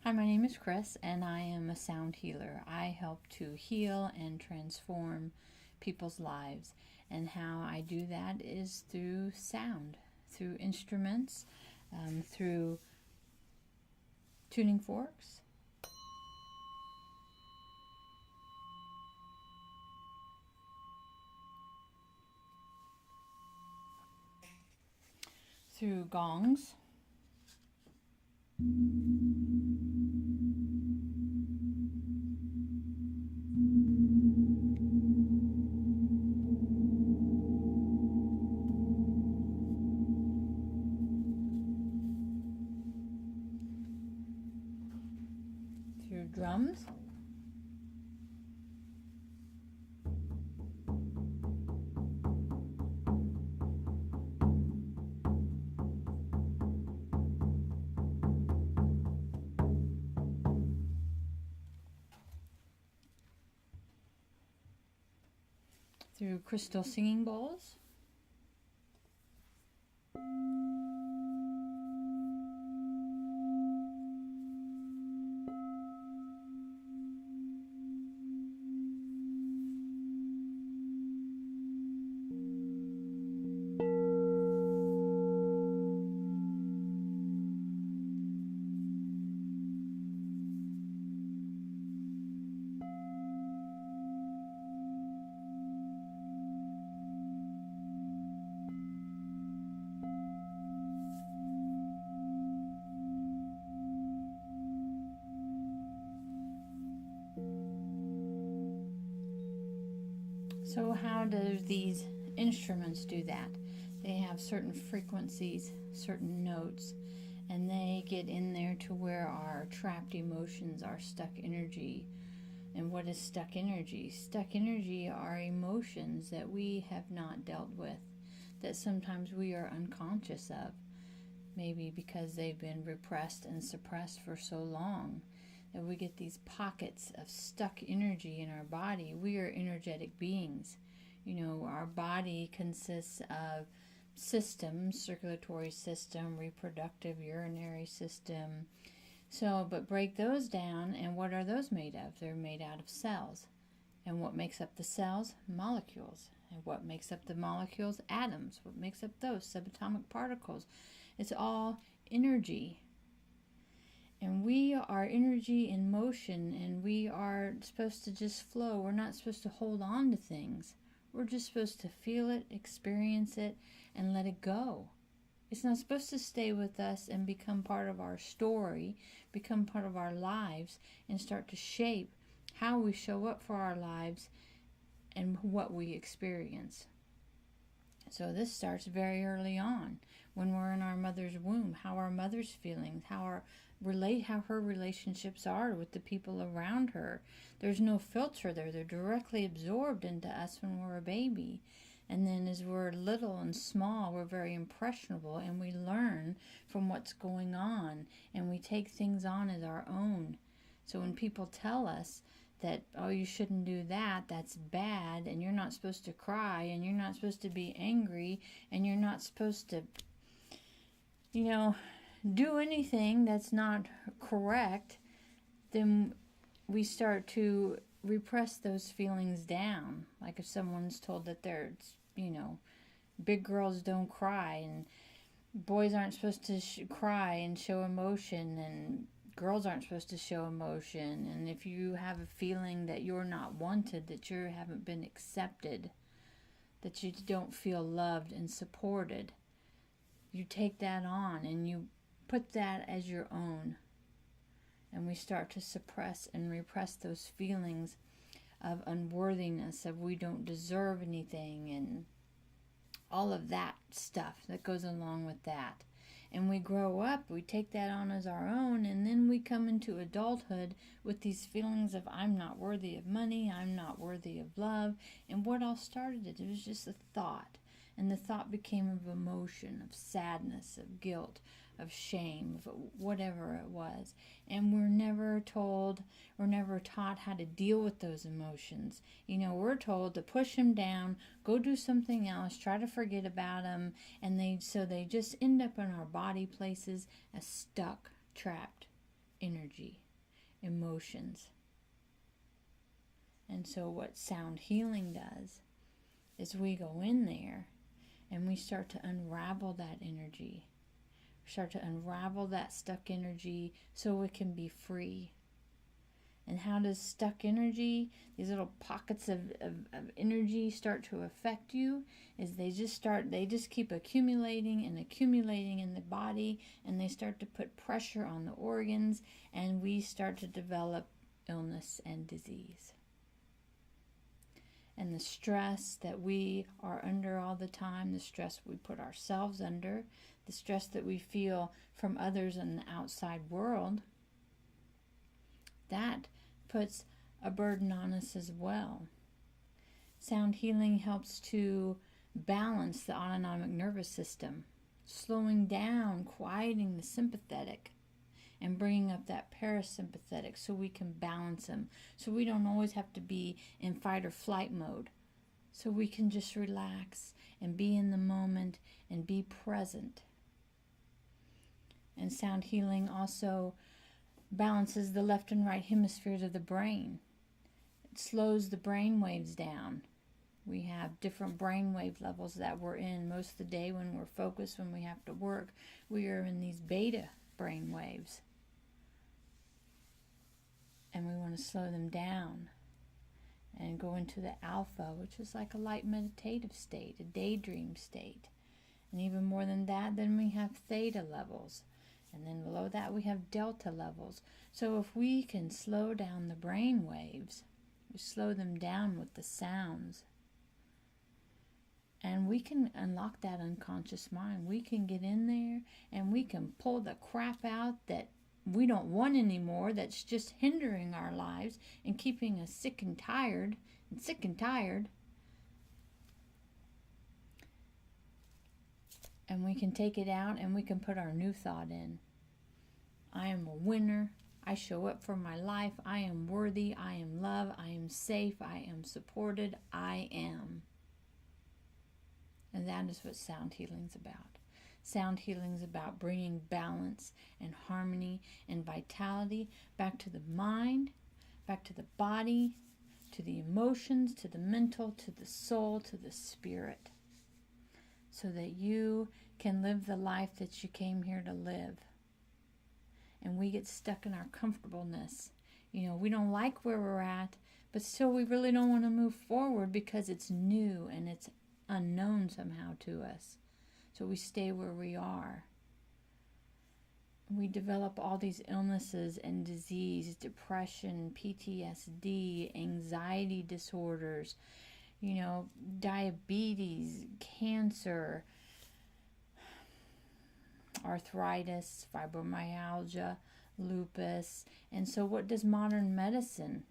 Hi, my name is Chris, and I am a sound healer. I help to heal and transform people's lives. And how I do that is through sound, through instruments, through tuning forks, through gongs, through drums, through crystal singing bowls, So how do these instruments do that? They have certain frequencies, certain notes, and they get in there to where our trapped emotions, our stuck energy. And what is stuck energy? Stuck energy are emotions that we have not dealt with, that sometimes we are unconscious of, maybe because they've been repressed and suppressed for so long. That we get these pockets of stuck energy in our body. We are energetic beings. Our body consists of systems: circulatory system, reproductive, urinary system. But break those down, and what are those made of? They're made out of cells. And what makes up the cells? Molecules. And what makes up the molecules? Atoms. What makes up those? Subatomic particles. It's all energy. And we are energy in motion, and we are supposed to just flow. We're not supposed to hold on to things. We're just supposed to feel it, experience it, and let it go. It's not supposed to stay with us and become part of our story, become part of our lives, and start to shape how we show up for our lives and what we experience. So this starts very early on, when we're in our mother's womb, how our mother's feeling, how her relationships are with the people around her. There's no filter there. They're directly absorbed into us when we're a baby. And then as we're little and small, we're very impressionable, and we learn from what's going on, and we take things on as our own. So when people tell us that, oh, you shouldn't do that, that's bad, and you're not supposed to cry, and you're not supposed to be angry, and you're not supposed to, do anything that's not correct, then we start to repress those feelings down. Like if someone's told that they're, big girls don't cry, and boys aren't supposed to cry and show emotion, and girls aren't supposed to show emotion. And if you have a feeling that you're not wanted, that you haven't been accepted, that you don't feel loved and supported, you take that on and you put that as your own. And we start to suppress and repress those feelings of unworthiness, of we don't deserve anything, and all of that stuff that goes along with that. And we grow up, we take that on as our own, and then we come into adulthood with these feelings of, I'm not worthy of money, I'm not worthy of love. And what all started it? It was just a thought. And the thought became of emotion, of sadness, of guilt, of shame, of whatever it was. And we're never taught how to deal with those emotions. We're told to push them down, go do something else, try to forget about them, and they just end up in our body places as stuck, trapped energy, emotions. And so what sound healing does is we go in there and we start to unravel that energy. We start to unravel that stuck energy so it can be free. And how does stuck energy, these little pockets of energy start to affect you? Is they just keep accumulating and accumulating in the body, and they start to put pressure on the organs, and we start to develop illness and disease. And the stress that we are under all the time, the stress we put ourselves under, the stress that we feel from others in the outside world, that puts a burden on us as well. Sound healing helps to balance the autonomic nervous system, slowing down, quieting the sympathetic, and bringing up that parasympathetic so we can balance them, so we don't always have to be in fight or flight mode, so we can just relax and be in the moment and be present. And sound healing also balances the left and right hemispheres of the brain. It slows the brain waves down. We have different brain wave levels that we're in most of the day when we're focused, when we have to work. We are in these beta brain waves. And we want to slow them down and go into the alpha, which is like a light meditative state, a daydream state. And even more than that, then we have theta levels. And then below that we have delta levels. So if we can slow down the brain waves, we slow them down with the sounds, and we can unlock that unconscious mind. We can get in there and we can pull the crap out that we don't want anymore, that's just hindering our lives and keeping us sick and tired. And we can take it out and we can put our new thought in. I am a winner. I show up for my life. I am worthy. I am loved. I am safe. I am supported. I am. And that is what sound healing's about. Sound healing's about bringing balance and harmony and vitality back to the mind, back to the body, to the emotions, to the mental, to the soul, to the spirit, so that you can live the life that you came here to live. And we get stuck in our comfortableness. We don't like where we're at, but still we really don't want to move forward because it's new and it's unknown somehow to us. So we stay where we are. We develop all these illnesses and disease, depression, PTSD, anxiety disorders, diabetes, cancer, arthritis, fibromyalgia, lupus. And so what does modern medicine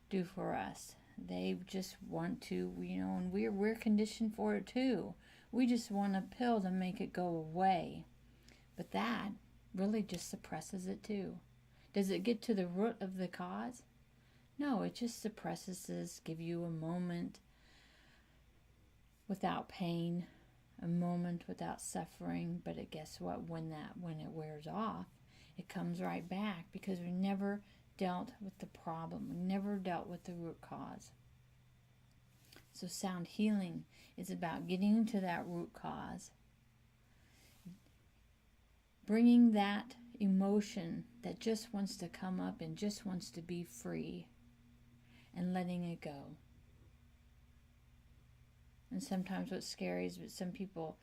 do for us? They just want to, and we're conditioned for it too. We just want a pill to make it go away. But that really just suppresses it too. Does it get to the root of the cause? No, it just suppresses this, give you a moment without pain, a moment without suffering. But guess what? When it wears off, it comes right back because we never dealt with the problem. We never dealt with the root cause. So sound healing is about getting to that root cause, bringing that emotion that just wants to come up and just wants to be free, and letting it go. And sometimes what's scary is that some people,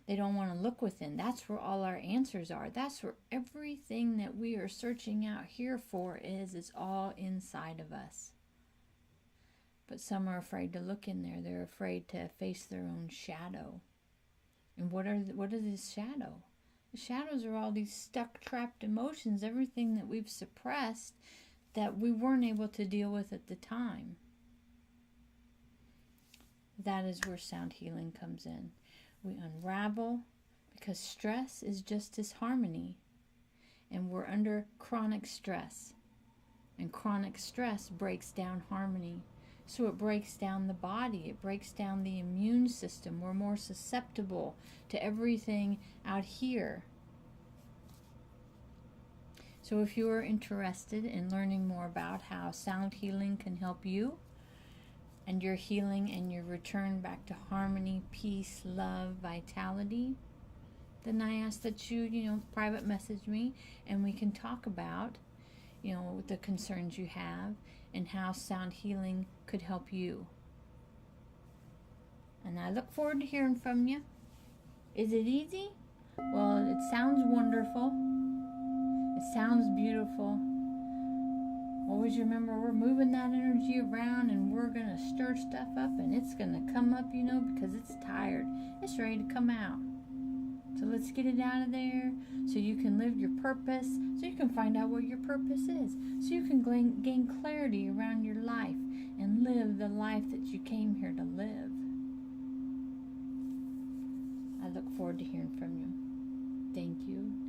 they don't want to look within. That's where all our answers are. That's where everything that we are searching out here for is. It's all inside of us. But some are afraid to look in there. They're afraid to face their own shadow. And what is this shadow? The shadows are all these stuck, trapped emotions, everything that we've suppressed that we weren't able to deal with at the time. That is where sound healing comes in. We unravel because stress is just disharmony. And we're under chronic stress. And chronic stress breaks down harmony. So it breaks down the body. It breaks down the immune system. We're more susceptible to everything out here. So if you are interested in learning more about how sound healing can help you and your healing and your return back to harmony, peace, love, vitality, then I ask that you private message me and we can talk about, the concerns you have and how sound healing could help you. And I look forward to hearing from you. Is it easy? Well, it sounds wonderful. It sounds beautiful. Always remember, we're moving that energy around and we're going to stir stuff up and it's going to come up, because it's tired. It's ready to come out. So let's get it out of there so you can live your purpose, so you can find out what your purpose is, so you can gain clarity around your life and live the life that you came here to live. I look forward to hearing from you. Thank you.